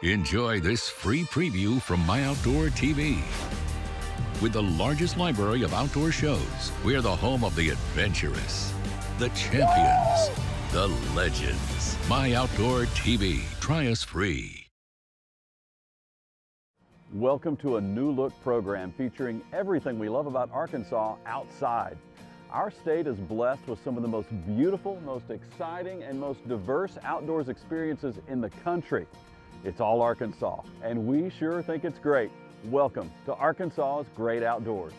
Enjoy this free preview from MyOutdoorTV. With the largest library of outdoor shows, we're the home of the adventurous, the champions, the legends. MyOutdoorTV. Try us free. Welcome to a new look program featuring everything we love about Arkansas outside. Our state is blessed with some of the most beautiful, most exciting, and most diverse outdoors experiences in the country. It's all Arkansas, and we sure think it's great. Welcome to Arkansas's Great Outdoors.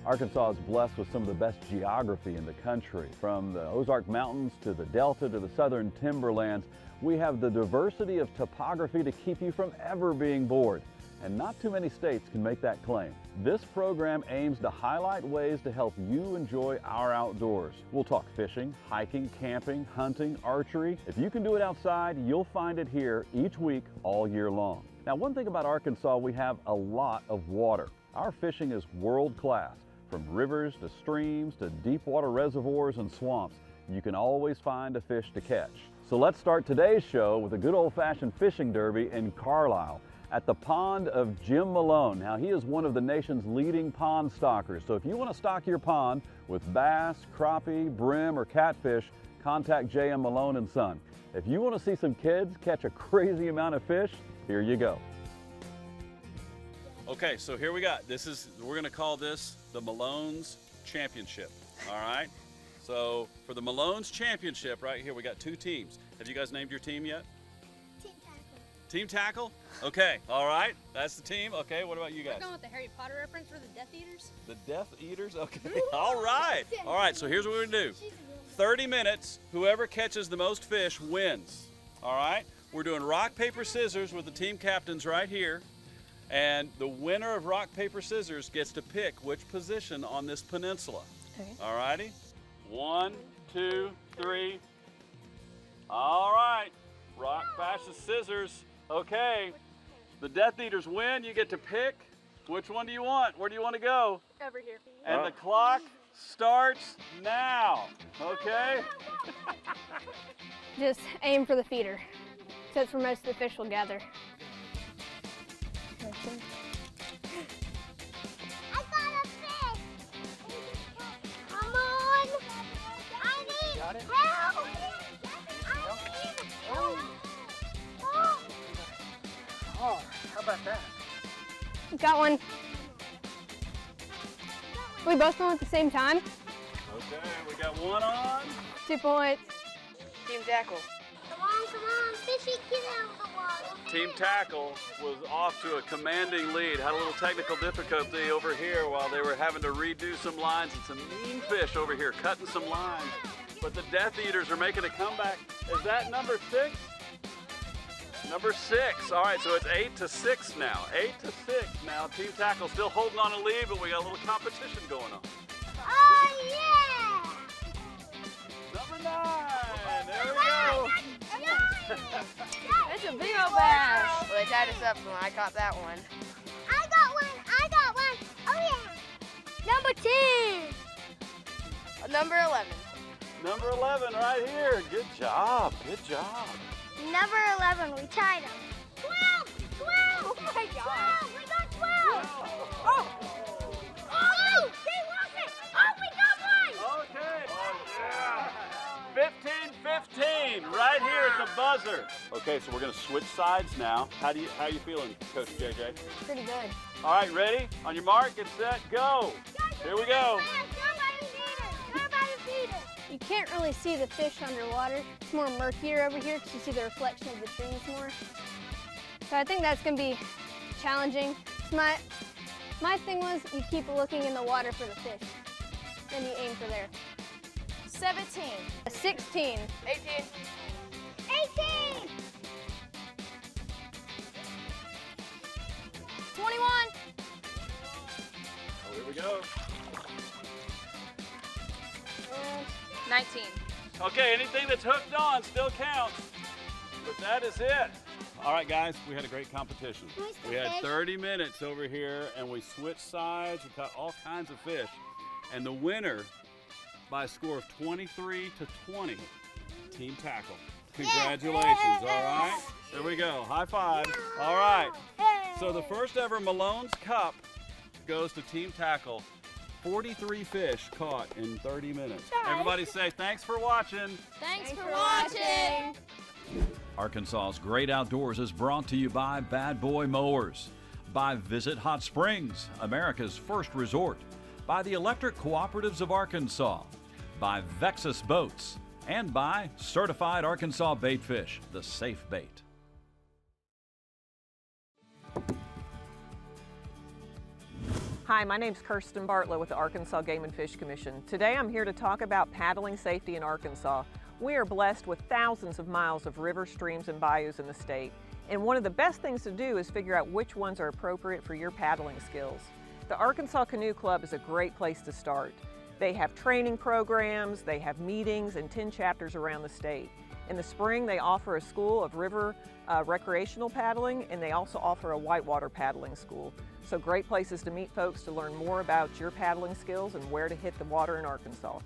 Arkansas is blessed with some of the best geography in the country. From the Ozark Mountains to the Delta to the southern timberlands, we have the diversity of topography to keep you from ever being bored. And not too many states can make that claim. This program aims to highlight ways to help you enjoy our outdoors. We'll talk fishing, hiking, camping, hunting, archery. If you can do it outside, you'll find it here each week all year long. Now, one thing about Arkansas, we have a lot of water. Our fishing is world class. From rivers to streams to deep water reservoirs and swamps, you can always find a fish to catch. So let's start today's show with a good old-fashioned fishing derby in Carlisle at the pond of Jim Malone. Now, he is one of the nation's leading pond stockers. So if you want to stock your pond with bass, crappie, brim, or catfish, contact J.M. Malone and Son. If you want to see some kids catch a crazy amount of fish, here you go. Okay, so here we got, we're gonna call this the Malone's Championship, all right? So for the Malone's Championship right here, we got two teams. Have you guys named your team yet? Team Tackle. Team Tackle? Okay, all right, that's the team. Okay, what about you guys? We're going with the Harry Potter reference for the Death Eaters. The Death Eaters, okay, all right. All right, so here's what we're gonna do. 30 minutes, whoever catches the most fish wins, all right? We're doing rock, paper, scissors with the team captains right here. And the winner of rock, paper, scissors gets to pick which position on this peninsula. Okay. All righty? 1, 2, 3. All right. Rock, paper, scissors. Okay. The Death Eaters win. You get to pick. Which one do you want? Where do you want to go? Over here. And the clock starts now. Okay? Just aim for the feeder. So that's where most of the fish will gather. I got a fish! Come on! I need help! I need help! Oh, how about that? Got one. We both went at the same time. Okay, we got one on. 2 points. Team Tackle. Come on, fishy, get out of the water! Team Tackle was off to a commanding lead, had a little technical difficulty over here while they were having to redo some lines and some mean fish over here cutting some lines. But the Death Eaters are making a comeback. Is that number 6? Number 6. All right, so it's 8-6 now. 8-6 now. Team Tackle still holding on a lead, but we got a little competition going on. Oh, yeah! Number 9. There we go. That's a big old bass. Well, they tied us up when I caught that one. I got one! Oh, yeah! Number 2! Number 11. Number 11 right here. Good job. Good job. Number 11, we tied him. 12! Oh my God! 12! We got 12! Oh! Oh! They lost it! Oh, we got one! Okay. Oh, yeah. 15-15 right here at the buzzer. Okay, so we're going to switch sides now. How you feeling, Coach JJ? Pretty good. All right, ready? On your mark, get set, go. Here we go. You can't really see the fish underwater. It's more murkier over here because you see the reflection of the trees more. So I think that's going to be challenging. So my thing was you keep looking in the water for the fish. Then you aim for there. 17. 16. 18. 18! 21. go. 19. Okay, anything that's hooked on still counts, but that is it. All right, guys, we had a great competition. We had 30 minutes over here, and we switched sides. We caught all kinds of fish. And the winner, by a score of 23 to 20, Team Tackle. Congratulations, all right? There we go, high five. All right, so the first ever Malone's Cup goes to Team Tackle. 43 fish caught in 30 minutes. Everybody say thanks for watching. Thanks for watching. Arkansas's Great Outdoors is brought to you by Bad Boy Mowers, by Visit Hot Springs, America's first resort, by the Electric Cooperatives of Arkansas, by Vexus Boats, and by Certified Arkansas Baitfish, the safe bait. Hi, my name's Kirsten Bartlett with the Arkansas Game and Fish Commission. Today I'm here to talk about paddling safety in Arkansas. We are blessed with thousands of miles of rivers, streams, and bayous in the state. And one of the best things to do is figure out which ones are appropriate for your paddling skills. The Arkansas Canoe Club is a great place to start. They have training programs, they have meetings, and 10 chapters around the state. In the spring, they offer a school of river recreational paddling, and they also offer a whitewater paddling school. So great places to meet folks to learn more about your paddling skills and where to hit the water in Arkansas.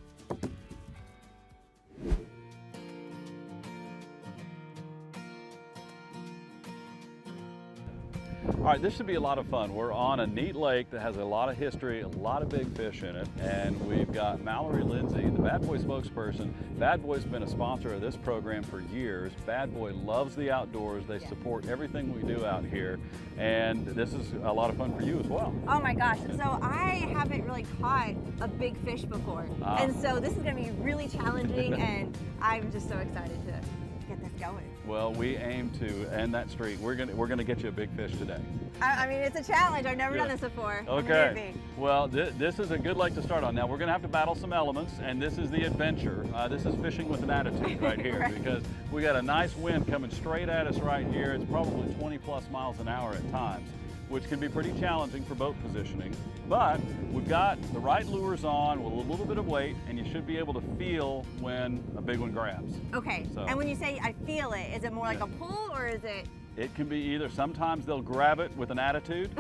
All right, this should be a lot of fun. We're on a neat lake that has a lot of history, a lot of big fish in it, and we've got Mallory Lindsay, the Bad Boy spokesperson. Bad Boy's been a sponsor of this program for years. Bad Boy loves the outdoors. They support everything we do out here, and this is a lot of fun for you as well. Oh my gosh, so I haven't really caught a big fish before, and so this is going to be really challenging, and I'm just so excited to get this going. Well, we aim to end that streak. We're gonna get you a big fish today. I mean, it's a challenge. I've never done this before. Okay. Well, this is a good lake to start on. Now, we're gonna have to battle some elements, and this is the adventure. This is fishing with an attitude right here, Right. because we got a nice wind coming straight at us right here. It's probably 20 plus miles an hour at times, which can be pretty challenging for boat positioning. But we've got the right lures on with a little bit of weight, and you should be able to feel when a big one grabs. Okay, So- and when you say I feel it, is it more like a pull or is it? It can be either. Sometimes they'll grab it with an attitude,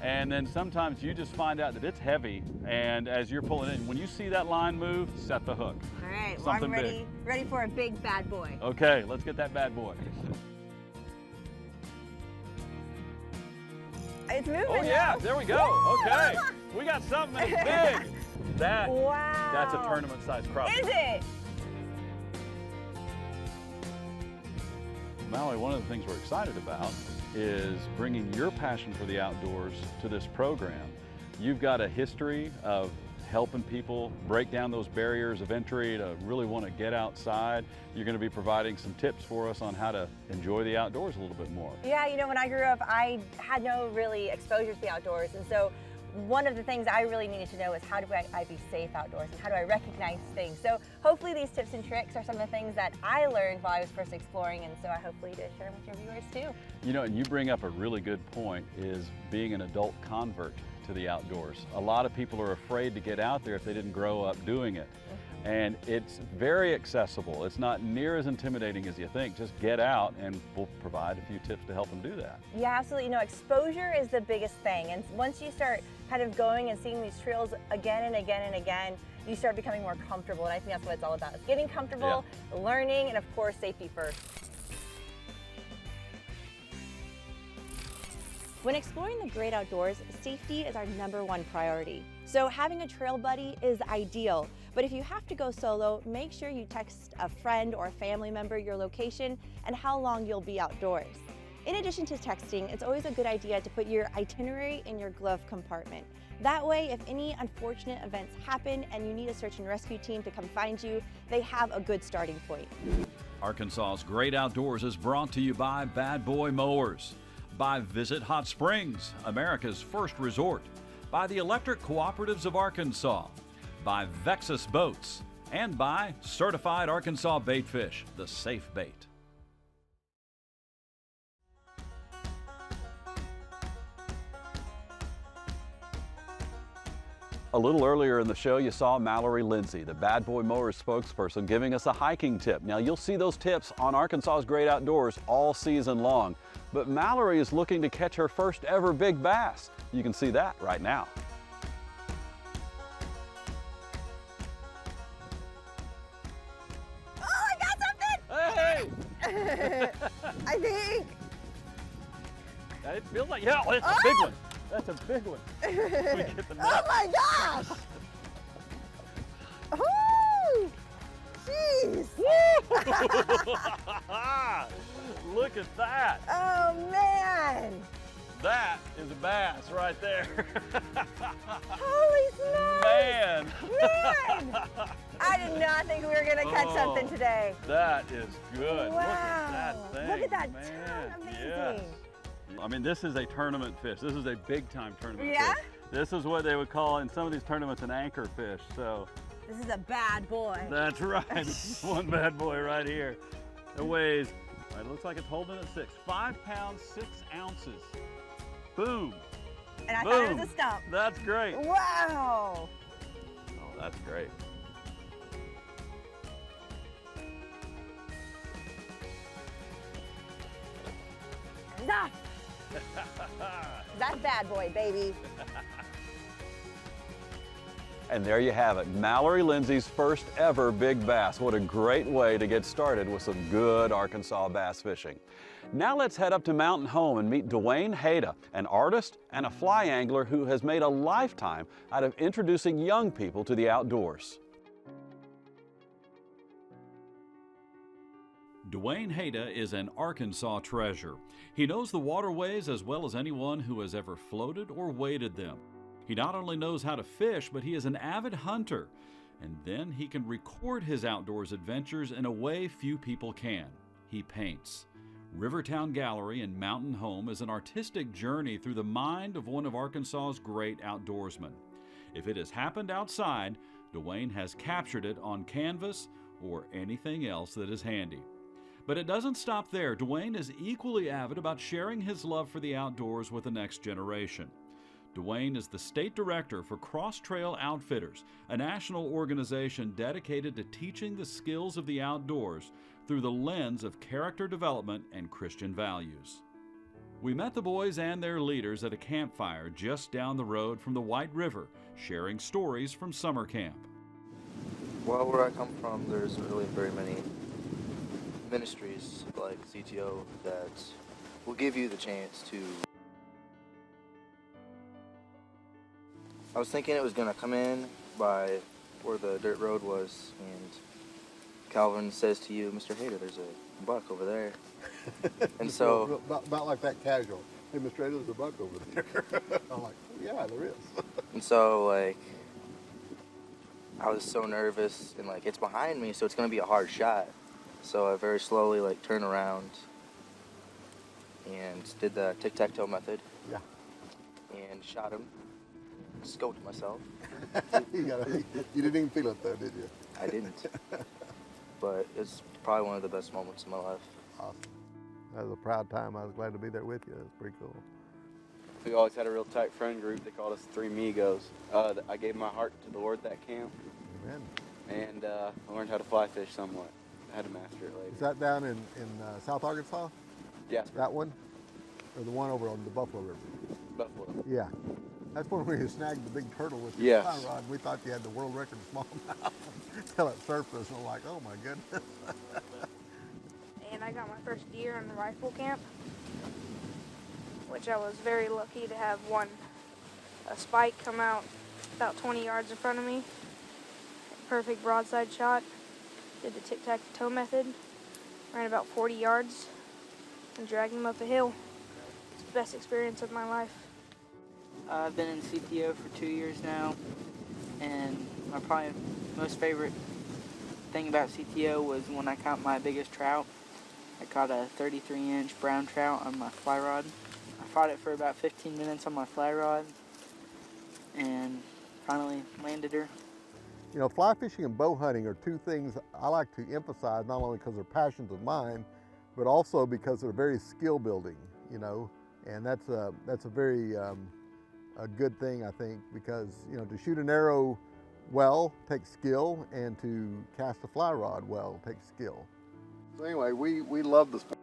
and then sometimes you just find out that it's heavy, and as you're pulling in, when you see that line move, set the hook. All right, well, Something I'm big. ready for a big bad boy. Okay, let's get that bad boy. It's moving. Oh yeah, there we go. Okay, we got something that's big. Wow. That's a tournament-sized crappie. Is it? Mallory, one of the things we're excited about is bringing your passion for the outdoors to this program. You've got a history of helping people break down those barriers of entry to really want to get outside. You're going to be providing some tips for us on how to enjoy the outdoors a little bit more. Yeah, you know, when I grew up, I had no really exposure to the outdoors, and so one of the things I really needed to know is how do I be safe outdoors and how do I recognize things. So hopefully these tips and tricks are some of the things that I learned while I was first exploring, and so I hopefully to share them with your viewers too. You know, and you bring up a really good point, is being an adult convert to the outdoors. A lot of people are afraid to get out there if they didn't grow up doing it. And it's very accessible. It's not near as intimidating as you think. Just get out and we'll provide a few tips to help them do that. Yeah, absolutely. You know, exposure is the biggest thing. And once you start kind of going and seeing these trails again and again and again, you start becoming more comfortable. And I think that's what it's all about. It's getting comfortable, learning, and of course, safety first. When exploring the great outdoors, safety is our #1 priority. So having a trail buddy is ideal, but if you have to go solo, make sure you text a friend or a family member your location and how long you'll be outdoors. In addition to texting, it's always a good idea to put your itinerary in your glove compartment. That way, if any unfortunate events happen and you need a search and rescue team to come find you, they have a good starting point. Arkansas's Great Outdoors is brought to you by Bad Boy Mowers, by Visit Hot Springs, America's first resort, by the Electric Cooperatives of Arkansas, by Vexus Boats, and by Certified Arkansas Baitfish, the safe bait. A little earlier in the show, you saw Mallory Lindsay, the Bad Boy Mowers spokesperson, giving us a hiking tip. Now, you'll see those tips on Arkansas's Great Outdoors all season long, but Mallory is looking to catch her first ever big bass. You can see that right now. Oh, I got something! Hey! I think. It feels like, yeah, it's a big one. That's a big one. We get the Oh my gosh! Woo! Jeez! Look at that. Oh man! That is a bass right there. Holy smokes! Man. Man! I did not think we were gonna catch something today. That is good. Wow! Look at that thing. Look at that man. ton, amazing. Yes. I mean, this is a tournament fish. This is a big time tournament Yeah? fish. This is what they would call in some of these tournaments an anchor fish. So This is a bad boy. that's right. This is one bad boy right here. It weighs, it looks like it's holding at 5 pounds, 6 ounces. Boom. And I Boom. thought it was a stump. That's great. Wow! Oh, that's great. Enough! That's bad boy, baby. And there you have it, Mallory Lindsay's first ever big bass. What a great way to get started with some good Arkansas bass fishing. Now let's head up to Mountain Home and meet Dwayne Hayda, an artist and a fly angler who has made a lifetime out of introducing young people to the outdoors. Dwayne Hayda is an Arkansas treasure. He knows the waterways as well as anyone who has ever floated or waded them. He not only knows how to fish, but he is an avid hunter. And then he can record his outdoors adventures in a way few people can. He paints. Rivertown Gallery in Mountain Home is an artistic journey through the mind of one of Arkansas's great outdoorsmen. If it has happened outside, Dwayne has captured it on canvas or anything else that is handy. But it doesn't stop there. Dwayne is equally avid about sharing his love for the outdoors with the next generation. Dwayne is the state director for Cross Trail Outfitters, a national organization dedicated to teaching the skills of the outdoors through the lens of character development and Christian values. We met the boys and their leaders at a campfire just down the road from the White River, sharing stories from summer camp. Well, where I come from, there's really very many ministries like CTO that will give you the chance to. I was thinking it was going to come in by where the dirt road was, and Calvin says to you, Mr. Hayda, there's a buck over there. And so about like that casual. Hey, Mr. Hayda, there's a buck over there. I'm like, oh, yeah, there is. And so, like, I was so nervous, and like, it's behind me, so it's going to be a hard shot. So I very slowly, like, turned around and did the tic-tac-toe method. Yeah. And shot him. Scoped myself. You didn't even feel it though, did you? I didn't. But it's probably one of the best moments of my life. Awesome. That was a proud time. I was glad to be there with you. It was pretty cool. We always had a real tight friend group. They called us Three Migos. I gave my heart to the Lord at that camp. Amen. And I learned how to fly fish somewhat. I had to master it later. Is that down in South Arkansas? Yeah. That one? Or the one over on the Buffalo River? Buffalo. Yeah. That's when we snagged the big turtle with the Yes. fly rod. We thought you had the world record of smallmouth until it surfaced, and we're like, oh my goodness. And I got my first deer in the rifle camp, which I was very lucky to have a spike come out about 20 yards in front of me. Perfect broadside shot. Did the tic-tac-toe method. Ran about 40 yards and dragged him up a hill. It's the best experience of my life. I've been in CTO for 2 years now, and my probably most favorite thing about CTO was when I caught my biggest trout. I caught a 33-inch brown trout on my fly rod. I fought it for about 15 minutes on my fly rod, and finally landed her. You know, fly fishing and bow hunting are two things I like to emphasize, not only because they're passions of mine, but also because they're very skill building, you know, and that's a very a good thing, I think, because, you know, to shoot an arrow well takes skill, and to cast a fly rod well takes skill. So anyway, we love the sport.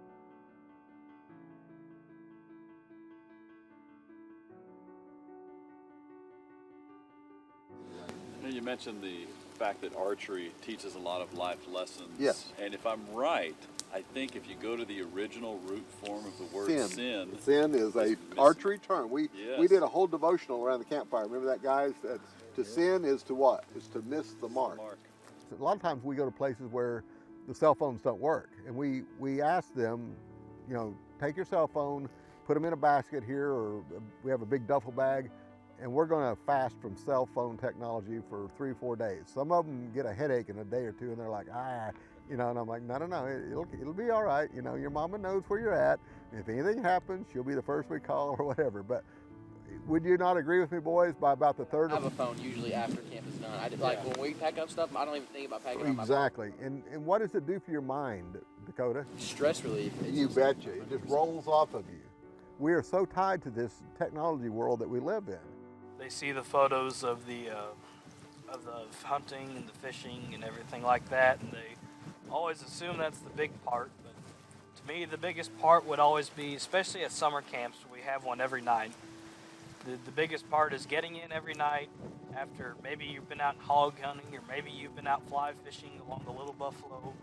You mentioned the fact that archery teaches a lot of life lessons. Yes. And if I'm right, I think if you go to the original root form of the word sin is a archery term. We did a whole devotional around the campfire. Remember that, guys? To sin is to what? Is to miss the mark. A lot of times we go to places where the cell phones don't work, and we ask them, you know, take your cell phone, put them in a basket here, or we have a big duffel bag, and we're going to fast from cell phone technology for 3 or 4 days. Some of them get a headache in a day or two, and they're like, you know, and I'm like, no, it'll be all right. You know, your mama knows where you're at. If anything happens, she'll be the first we call or whatever. But would you not agree with me, boys, by about the third? I have a phone usually after camp is done. Like when we pack up stuff, I don't even think about packing up my phone. Exactly. And what does it do for your mind, Dakota? Stress relief. You betcha. It just rolls off of you. We are so tied to this technology world that we live in. They see the photos of the hunting and the fishing and everything like that, and they always assume that's the big part. But to me, the biggest part would always be, especially at summer camps, we have one every night. The biggest part is getting in every night after maybe you've been out hog hunting, or maybe you've been out fly fishing along the Little Buffalo.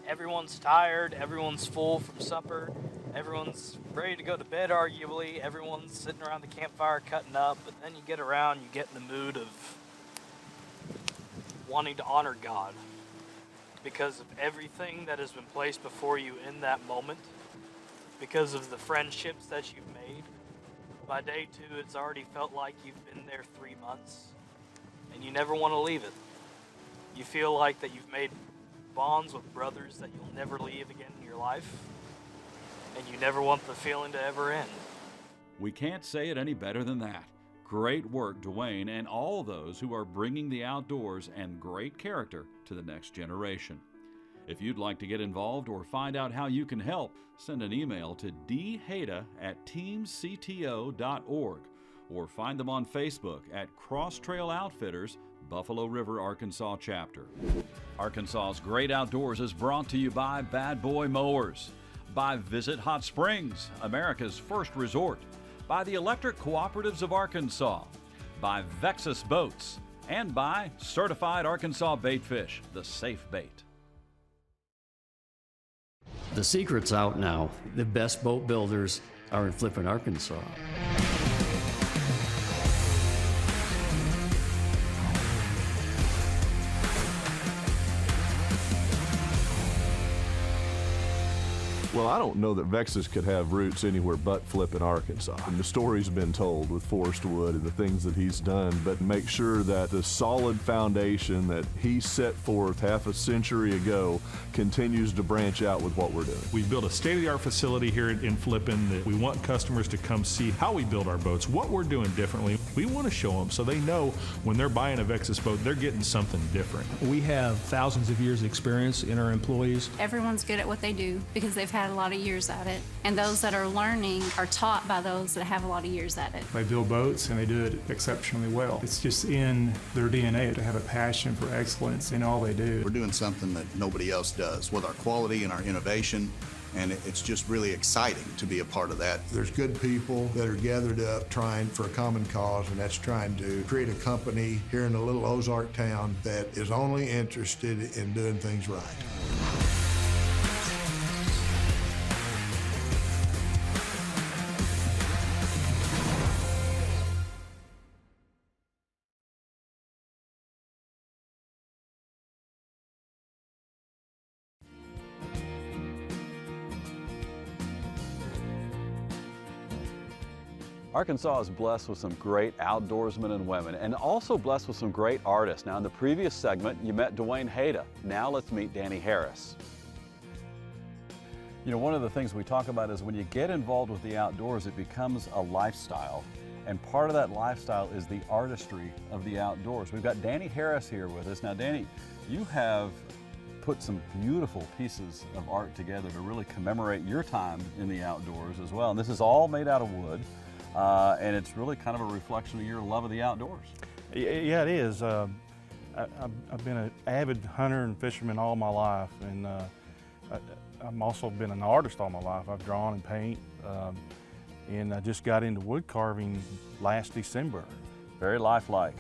Everyone's tired, everyone's full from supper, everyone's ready to go to bed arguably, everyone's sitting around the campfire cutting up, but then you get around, you get in the mood of wanting to honor God because of everything that has been placed before you in that moment, because of the friendships that you've made. By day 2, it's already felt like you've been there 3 months, and you never want to leave it. You feel like that you've made bonds with brothers that you'll never leave again in your life, and you never want the feeling to ever end. We can't say it any better than that. Great work, Dwayne, and all those who are bringing the outdoors and great character to the next generation. If you'd like to get involved or find out how you can help, send an email to dhaida@teamcto.org or find them on Facebook at Cross Trail Outfitters, Buffalo River, Arkansas chapter. Arkansas's Great Outdoors is brought to you by Bad Boy Mowers, by Visit Hot Springs, America's first resort, by the Electric Cooperatives of Arkansas, by Vexus Boats, and by Certified Arkansas Baitfish, the safe bait. The secret's out now. The best boat builders are in Flippin, Arkansas. Well, I don't know that Vexus could have roots anywhere but Flippin, Arkansas. And the story's been told with Forrest Wood and the things that he's done, but make sure that the solid foundation that he set forth half a century ago continues to branch out with what we're doing. We built a state-of-the-art facility here in Flippin that we want customers to come see how we build our boats, what we're doing differently. We want to show them so they know when they're buying a Vexus boat, they're getting something different. We have thousands of years of experience in our employees. Everyone's good at what they do because they've had a lot of years at it, and those that are learning are taught by those that have a lot of years at it. They build boats and they do it exceptionally well. It's just in their DNA to have a passion for excellence in all they do. We're doing something that nobody else does with our quality and our innovation, and it's just really exciting to be a part of that. There's good people that are gathered up trying for a common cause, and that's trying to create a company here in a little Ozark town that is only interested in doing things right. Arkansas is blessed with some great outdoorsmen and women, and also blessed with some great artists. Now, in the previous segment, you met Dwayne Haida. Now let's meet Danny Harris. You know, one of the things we talk about is when you get involved with the outdoors, it becomes a lifestyle. And part of that lifestyle is the artistry of the outdoors. We've got Danny Harris here with us. Now, Danny, you have put some beautiful pieces of art together to really commemorate your time in the outdoors as well. And this is all made out of wood. and it's really kind of a reflection of your love of the outdoors. Yeah, it is. I've been an avid hunter and fisherman all my life, and I've also been an artist all my life. I've drawn and paint, and I just got into wood carving last December. Very lifelike.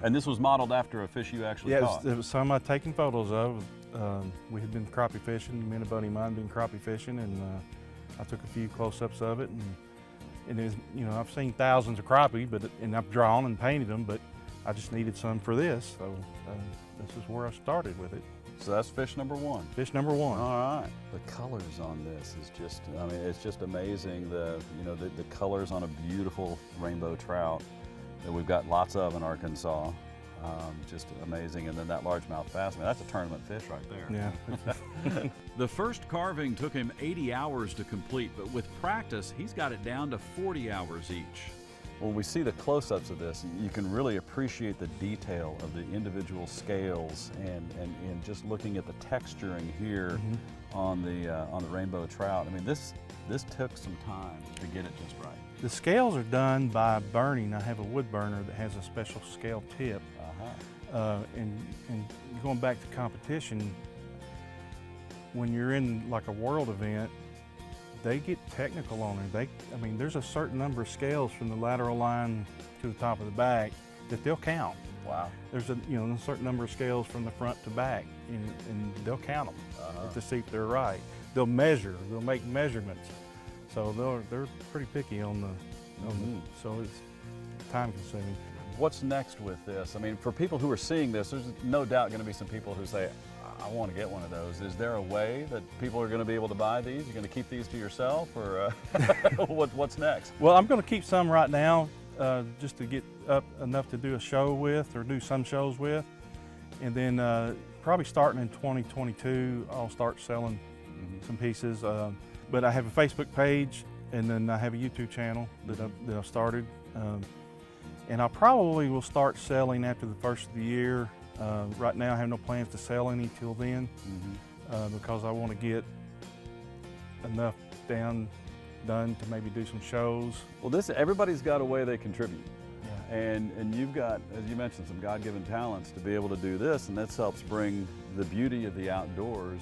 And this was modeled after a fish you actually caught? Yeah, it was some I'd taken photos of. We had been crappie fishing, me and a buddy of mine been crappie fishing, and I took a few close-ups of it. And it is, you know, I've seen thousands of crappie, and I've drawn and painted them, but I just needed some for this, so this is where I started with it. So that's fish number one. Fish number one. All right. The colors on this is just, I mean, it's just amazing. The colors on a beautiful rainbow trout that we've got lots of in Arkansas. Just amazing. And then that largemouth bass, I mean, that's a tournament fish right there. Yeah. The first carving took him 80 hours to complete, but with practice, he's got it down to 40 hours each. When we see the close-ups of this, you can really appreciate the detail of the individual scales and just looking at the texturing here on the rainbow trout. I mean, this took some time to get it just right. The scales are done by burning. I have a wood burner that has a special scale tip. And going back to competition, when you're in like a world event, they get technical on it. I mean, there's a certain number of scales from the lateral line to the top of the back that they'll count. Wow. There's a certain number of scales from the front to back, and they'll count them to see if they're right. They'll measure. They'll make measurements. So they're pretty picky on the so it's time consuming. What's next with this? I mean, for people who are seeing this, there's no doubt going to be some people who say, I want to get one of those. Is there a way that people are going to be able to buy these? You're going to keep these to yourself, or what's next? Well, I'm going to keep some right now just to get up enough to do a show with, or do some shows with. And then probably starting in 2022, I'll start selling some pieces. But I have a Facebook page, and then I have a YouTube channel that I've started. And I probably will start selling after the first of the year. Right now I have no plans to sell any till then because I want to get enough done to maybe do some shows. Well, everybody's got a way they contribute. Yeah. And you've got, as you mentioned, some God-given talents to be able to do this, and this helps bring the beauty of the outdoors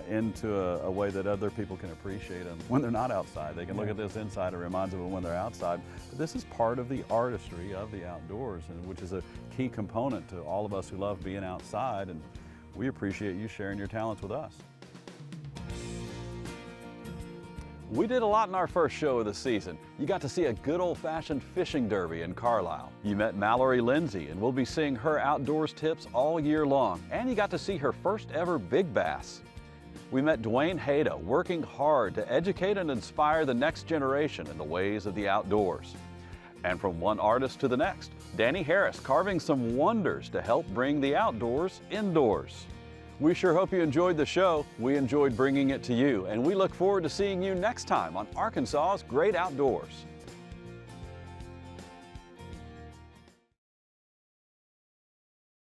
into a way that other people can appreciate them when they're not outside. They can look at this inside, it reminds them of when they're outside. But this is part of the artistry of the outdoors, and which is a key component to all of us who love being outside, and we appreciate you sharing your talents with us. We did a lot in our first show of the season. You got to see a good old-fashioned fishing derby in Carlisle. You met Mallory Lindsay, and we'll be seeing her outdoors tips all year long. And you got to see her first ever big bass. We met Dwayne Hayda, working hard to educate and inspire the next generation in the ways of the outdoors. And from one artist to the next, Danny Harris carving some wonders to help bring the outdoors indoors. We sure hope you enjoyed the show. We enjoyed bringing it to you, and we look forward to seeing you next time on Arkansas's Great Outdoors.